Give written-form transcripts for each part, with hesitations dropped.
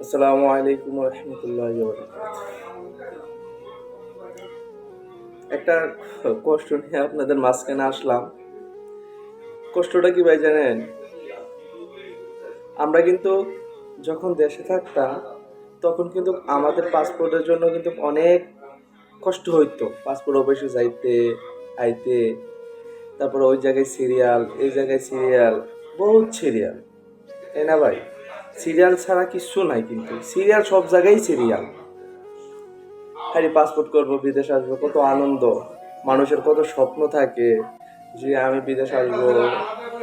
আসসালামু আলাইকুম রহমতুল্লাহি ওয়া বারাকাতুহু। একটা কষ্ট নিয়ে আপনাদের মাঝখানে আসলাম। কষ্টটা কি ভাই জানেন? আমরা কিন্তু যখন দেশে থাকতাম তখন কিন্তু আমাদের পাসপোর্টের জন্য কিন্তু অনেক কষ্ট হইতো। পাসপোর্ট অফিসে যাইতে আইতে, তারপর ওই জায়গায় সিরিয়াল, এই জায়গায় সিরিয়াল, বহুত সিরিয়াল, তাই না ভাই? সিরিয়াল ছাড়া কিচ্ছু নাই, কিন্তু সিরিয়াল সব জায়গায় সিরিয়াল। হ্যাঁ, পাসপোর্ট করবো, বিদেশ আসবো, কত আনন্দ। মানুষের কত স্বপ্ন থাকে যে আমি বিদেশ আসবো,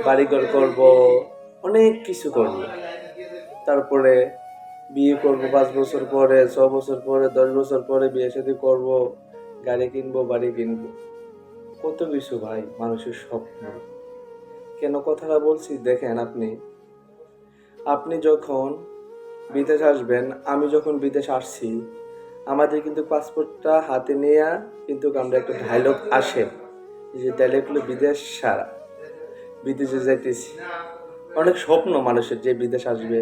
বাড়িঘর করব, অনেক কিছু করব। তারপরে বিয়ে করব 5 বছর পরে, 6 বছর পরে, 10 বছর পরে বিয়ে শাদী করব, গাড়ি কিনবো, বাড়ি কিনবো, কত কিছু ভাই মানুষের স্বপ্ন। কেন কথাটা বলছি দেখেন, আপনি আপনি যখন বিদেশ আসবেন, আমি যখন বিদেশ আসছি, আমাদের কিন্তু পাসপোর্টটা হাতে নিয়ে কিন্তু আমরা একটা ডায়লগ আসে, যে ডায়লগগুলো বিদেশ সারা, বিদেশে যাইতেছি। অনেক স্বপ্ন মানুষের যে বিদেশ আসবে,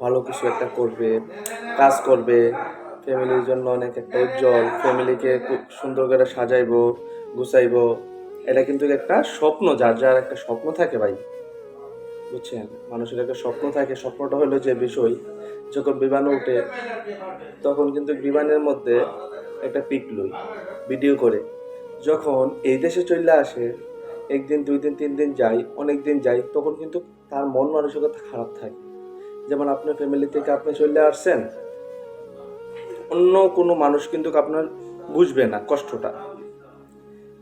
ভালো কিছু একটা করবে, কাজ করবে, ফ্যামিলির জন্য অনেক একটা উজ্জ্বল, ফ্যামিলিকে খুব সুন্দর করে সাজাইবো, গুছাইবো। এটা কিন্তু একটা স্বপ্ন, যার যার একটা স্বপ্ন থাকে ভাই, বুঝছেন? মানুষের একটা স্বপ্ন থাকে। স্বপ্নটা হলো যে বিষয়, যখন বিমানে উঠে তখন কিন্তু বিমানের মধ্যে একটা পিক লই, ভিডিও করে। যখন এই দেশে চলে আসে, একদিন, 2 দিন, 3 দিন যাই, অনেক দিন যাই, তখন কিন্তু তার মন মানসিকতা খারাপ থাকে। যেমন আপনার ফ্যামিলি থেকে আপনি চলে আসছেন, অন্য কোনো মানুষ কিন্তু আপনার বুঝবে না কষ্টটা।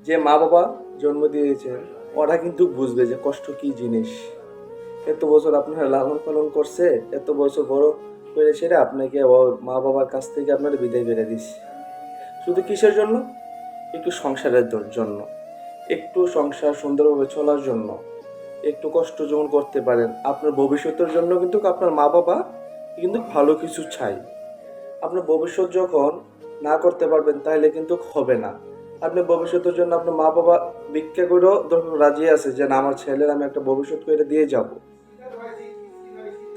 যে মা বাবা জন্ম দিয়েছে, ওরা কিন্তু বুঝবে যে কষ্ট কি জিনিস। এত বছর আপনারা লালন পালন করছে, এত বছর বড় করে সেটা আপনাকে ওর মা বাবার কাছ থেকে আপনারা বিদায় করে দিচ্ছে, শুধু কিসের জন্য? একটু সংসারের জন্য, একটু সংসার সুন্দরভাবে চলার জন্য, একটু কষ্ট যেমন করতে পারেন আপনার ভবিষ্যতের জন্য। কিন্তু আপনার মা বাবা কিন্তু ভালো কিছু চাই। আপনার ভবিষ্যৎ যখন না করতে পারবেন, তাহলে কিন্তু হবে না। আপনি ভবিষ্যতের জন্য আপনার মা বাবা ভিক্ষা করেও ধরুন রাজি আছে যে না, আমার ছেলের আমি একটা ভবিষ্যৎ করে দিয়ে যাব।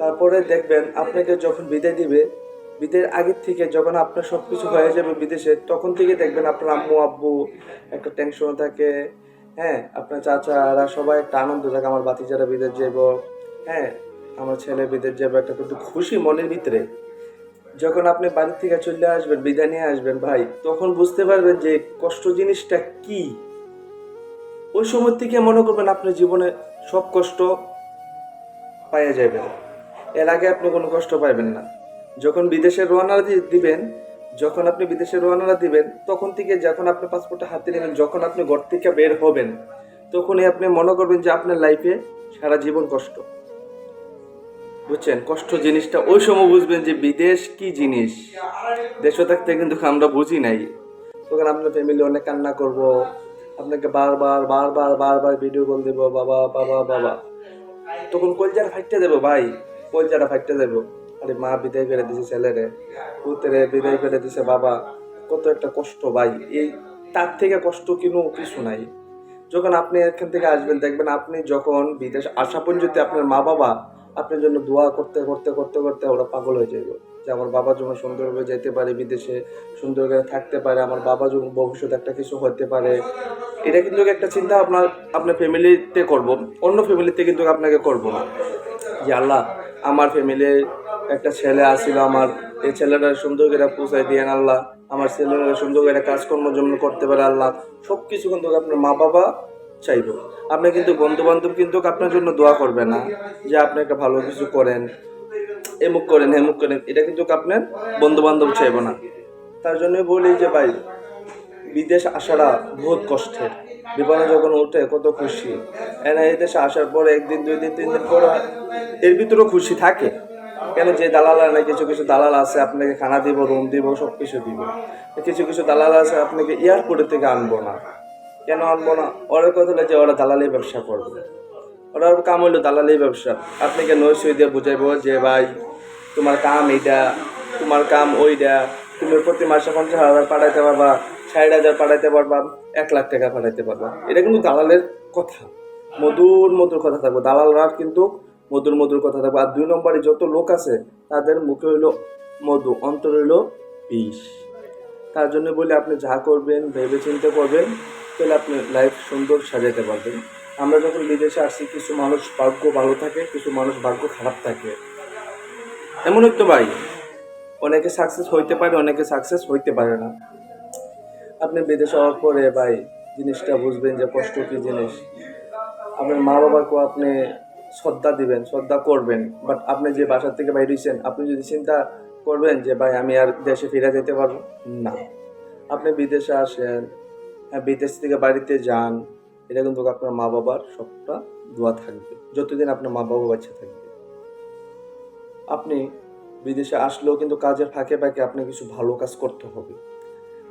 তারপরে দেখবেন আপনাকে যখন বিদায় দিবে, বিদায়ের আগের থেকে যখন আপনার সব কিছু হয়ে যাবে বিদেশে, তখন থেকে দেখবেন আপনার আম্মু আব্বু একটা টেনশন থাকে। হ্যাঁ, আপনার চাচারা সবাই একটা আনন্দ থাকে, আমার ভাতিজারা বিদেশ যাব, হ্যাঁ, আমার ছেলে বিদেশ যাবে, একটা কিন্তু খুশি মনের ভিতরে। যখন আপনি বাড়ি থেকে চলে আসবেন, বিদায় নিয়ে আসবেন ভাই, তখন বুঝতে পারবেন যে কষ্ট জিনিসটা কি। ওই সময় থেকে মনে করবেন আপনার জীবনে সব কষ্ট পাইয়া যাবেন, এর আগে আপনি কোনো কষ্ট পাইবেন না। যখন বিদেশে রওনা দিবেন, যখন আপনি বিদেশে রওনা দিবেন, তখন থেকে যখন আপনি পাসপোর্টটা হাতে নেবেন, যখন আপনি ঘর থেকে বের হবেন, তখনই আপনি মনে করবেন যে আপনার লাইফে সারা জীবন কষ্ট। বুঝছেন? কষ্ট জিনিসটা ওই সময় বুঝবেন যে বিদেশ কি জিনিস। দেশে থাকতে কিন্তু আমরা বুঝি নাই। তখন আপনার ফ্যামিলি অনেক কান্না করব, আপনাকে বারবার বারবার বারবার ভিডিও কল দেবো, বাবা বাবা বাবা। তখন কলজার ফাইটটা দেবো ভাই, কলজাটা ফাইটটা দেবো। আরে মা বিদায় করে দিছে ছেলেরে, পুত্রে বিদায় করে দিছে বাবা, কত একটা কষ্ট ভাই। এই তার থেকে কষ্ট কিছু নাই। যখন আপনি এখান থেকে আসবেন, দেখবেন আপনি যখন বিদেশ আসা পর্যন্ত আপনার মা বাবা আপনার জন্য দোয়া করতে করতে করতে করতে ওরা পাগল হয়ে যাবে, যে আমার বাবা যেন সুন্দরভাবে যেতে পারে বিদেশে, সুন্দর করে থাকতে পারে, আমার বাবা যেন ভবিষ্যতে একটা কিছু হতে পারে। এটা কিন্তু একটা চিন্তা আপনার আপনার ফ্যামিলিতে করব, অন্য ফ্যামিলিতে কিন্তু আপনাকে করব না। যে আল্লাহ, আমার ফ্যামিলির একটা ছেলে আসছিল, আমার এই ছেলেটা সুন্দর করে পৌঁছায় দিয়েন আল্লাহ, আমার ছেলেরা সুন্দর করে কাজকর্ম যেমন করতে পারে আল্লাহ। সব কিছু কিন্তু আপনার মা বাবা চাইবো। আপনি কিন্তু বন্ধু বান্ধব কিন্তু আপনার জন্য দোয়া করবে না যে আপনি একটা ভালো কিছু করেন, এমুক করেন হেমুক করেন, এটা কিন্তু আপনার বন্ধু বান্ধব চাইবো না। তার জন্য বলি যে ভাই, বিদেশ আসাটা বহুত কষ্টের। বিমানে যখন ওঠে কত খুশি, এনে এই দেশে আসার পরে 1 দিন 2 দিন 3 দিন পরে এর ভিতরেও খুশি থাকে। কেন? যে দালাল না, কিছু কিছু দালাল আছে আপনাকে খানা দিব, রুম দিব, সব কিছু দিব। কিছু কিছু দালাল আছে আপনাকে এয়ারপোর্টের থেকে আনবো না। কেন আনবো না? ওরা কথা হলো যে ওরা দালালি ব্যবসা করবে, ওরা কাম হইলো দালালি ব্যবসা। আপনাকে নই সই দিয়ে বুঝাইবো যে ভাই, তোমার কাম এইটা, তোমার কাম ওইটা, তুমি প্রতি মাসে 50,000 পাঠাইতে পারবা, 60,000 পাঠাইতে পারবা, 1 লাখ টাকা পাঠাইতে পারবা। এটা কিন্তু দালালের কথা, মধুর মধুর কথা থাকবো। দালালরা কিন্তু মধুর মধুর কথা থাকবে। আর 2 নম্বরে যত লোক আছে তাদের মুখে হইলো মধু, অন্তর হইলো বিষ। তার জন্য বলি আপনি যা করবেন ভেবে চিন্তে করবেন, তাহলে আপনি লাইফ সুন্দর সাজাতে পারবেন। আমরা যখন বিদেশে আসছি কিছু মানুষ ভাগ্য ভালো থাকে, কিছু মানুষ ভাগ্য খারাপ থাকে, এমনই তো ভাই। অনেকে সাকসেস হইতে পারে, অনেকে সাকসেস হইতে পারে না। আপনি বিদেশে হওয়ার পরে ভাই জিনিসটা বুঝবেন যে কষ্ট কি জিনিস। আপনার মা বাবাকেও আপনি শ্রদ্ধা দিবেন, শ্রদ্ধা করবেন, বাট আপনি যে বাসার থেকে বাইরে হয়েছেন আপনি যদি চিন্তা করবেন যে ভাই আমি আর দেশে ফিরে যেতে পারবো না, আপনি বিদেশে আসেন, হ্যাঁ বিদেশ থেকে বাড়িতে যান, এটা কিন্তু আপনার মা বাবার সবটা দোয়া থাকবে যতদিন আপনার মা বাবা বাচ্চা থাকবে। আপনি বিদেশে আসলেও কিন্তু কাজের ফাঁকে ফাঁকে আপনি কিছু ভালো কাজ করতে হবে।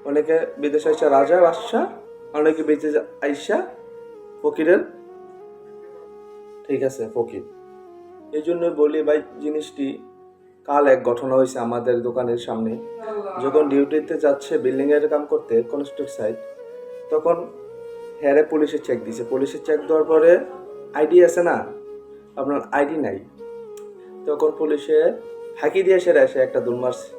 অনেকে বিদেশে আইসা রাজা বাদশা, অনেকে বিদেশে আইসা ফকিরের, ঠিক আছে ফকির। এই জন্য বলি ভাই জিনিসটি, কাল এক ঘটনা হয়েছে আমাদের দোকানের সামনে। যখন ডিউটিতে যাচ্ছে বিল্ডিং এর কাম করতে কনস্ট্রাক্ট সাইট, তখন হ্যারে পুলিশের চেক দিছে। পুলিশের চেক দেওয়ার পরে আইডি আছে না, আপনার আইডি নাই। তখন পুলিশে ফাঁকি দিয়ে সেরা এসে একটা দৌড় মারছে।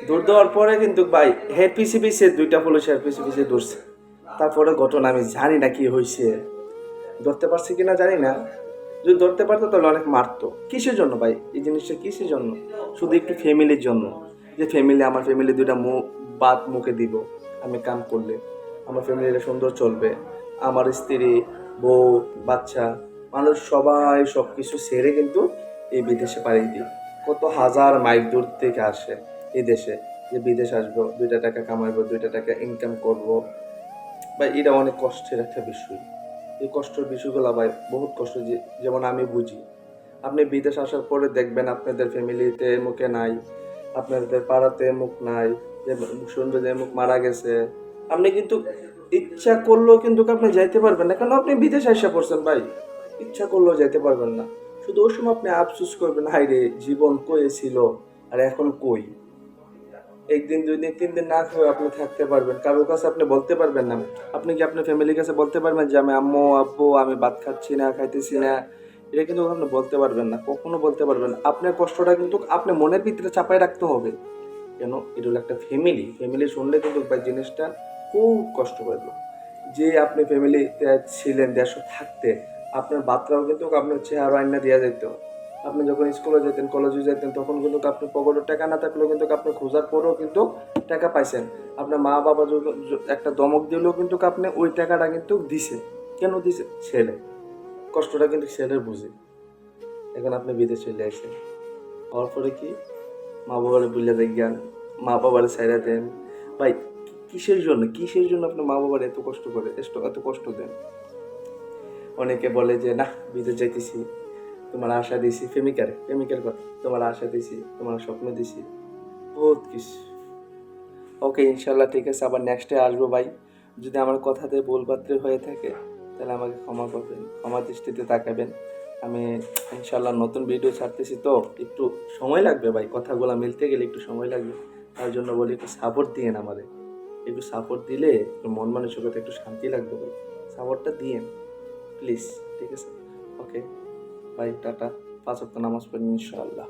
দৌড় দেওয়ার পরে কিন্তু ভাই হেড পিছে পিছে 2টা পুলিশ হেড পিছে পিছে দৌড়ছে। তারপরে ঘটনা আমি জানি না কি হয়েছে, ধরতে পারছি কিনা জানি না। যদি ধরতে পারতো তাহলে অনেক মারতো। কিসের জন্য ভাই এই জিনিসটা, কিসের জন্য? শুধু একটু ফ্যামিলির জন্য, যে ফ্যামিলি, আমার ফ্যামিলি 2টা বাদ মুখে দিব আমি কাম করলে, আমার ফ্যামিলিটা সুন্দর চলবে, আমার স্ত্রী, বউ, বাচ্চা, মানুষ সবাই সব কিছু ছেড়ে কিন্তু এই বিদেশে পাড়ি দিই। কত হাজার মাইল দূর থেকে আসে এই দেশে, যে বিদেশ আসবো, 2টা টাকা কামাইবো, 2টা টাকা ইনকাম করবো। ভাই এটা অনেক কষ্টের একটা বিষয়। এই কষ্টের বিষয়গুলো ভাই বহুত কষ্ট, যেমন আমি বুঝি। আপনি বিদেশ আসার পরে দেখবেন আপনাদের ফ্যামিলিতে মুখে নাই, আপনাদের পাড়াতে মুখ নাই, যে শুনবে যে মুখ মারা গেছে। আপনি কিন্তু ইচ্ছা করলেও কিন্তু আপনি যাইতে পারবেন না, কারণ আপনি বিদেশে এসে পড়ছেন ভাই। ইচ্ছা করলেও যাইতে পারবেন না। শুধু ওই সময় আপনি আফসোস করবেন, হাই রে জীবন কই ছিল আর এখন কই। 1 দিন 2 দিন 3 দিন না খেয়ে আপনি থাকতে পারবেন, কারোর কাছে আপনি বলতে পারবেন না। আপনি কি আপনার ফ্যামিলির কাছে বলতে পারবেন যে আমি আম্মু আব্বু আমি ভাত খাচ্ছি না, খাইতেছি না? এটা কিন্তু আপনি বলতে পারবেন না, কখনো বলতে পারবেন না। আপনার কষ্টটা কিন্তু আপনি মনের ভিতরে চাপাই রাখতে হবে। কেন? এটা হলো একটা ফ্যামিলি। ফ্যামিলি শুনলে কিন্তু ভাই জিনিসটা খুব কষ্ট পাইল। যে আপনি ফ্যামিলিতে ছিলেন দেশে থাকতে, আপনার বাচ্চারাও কিন্তু আপনার চেহারা আইনা দিয়া যেত। আপনি যখন স্কুলে যেতেন, কলেজে যেতেন, তখন কিন্তু আপনার পকেটে টাকা না থাকলেও কিন্তু আপনি খোঁজার পরেও কিন্তু টাকা পাইছেন। আপনার মা বাবা একটা ধমক দিলেও কিন্তু আপনি ওই টাকাটা কিন্তু দিছে। কেন দিছে? ছেলে। কষ্টটা কিন্তু ছেলের বুঝে। এখন আপনি বিদেশ চলে আসেন, হওয়ার পরে কি মা বাবার বুঝলে দেখবেন, মা বাবার ছাইড়া দেন। ভাই কিসের জন্য, কিসের জন্য আপনি মা বাবার এত কষ্ট করে, এত কষ্ট দেন? অনেকে বলে যে না বিদেশ যাইতেছি, তোমার আশা দিছি, প্রেমিকার কথা, তোমার আশা দিছি, তোমার স্বপ্ন দিছি, বহুত কিছু। ওকে ইনশাল্লাহ ঠিক আছে, আবার নেক্সটে আসবো ভাই। যদি আমার কথাতে ভুলবাত্রে হয়ে থাকে তাহলে আমাকে ক্ষমা করবেন, ক্ষমা দৃষ্টিতে তাকাবেন। আমি ইনশাল্লাহ নতুন ভিডিও ছাড়তেছি, তো একটু সময় লাগবে ভাই, কথাগুলো মিলতে গেলে একটু সময় লাগবে। তার জন্য বলি একটু সাপোর্ট দিয়েন আমাদের, একটু সাপোর্ট দিলে একটু মন মানসিকতা একটু শান্তি লাগবে ভাই। সাপোর্টটা দিয়েন প্লিজ, ঠিক আছে? ওকে ভাই টাটা, 5 ওয়াক্ত নামাজ পড়েন ইনশাআল্লাহ।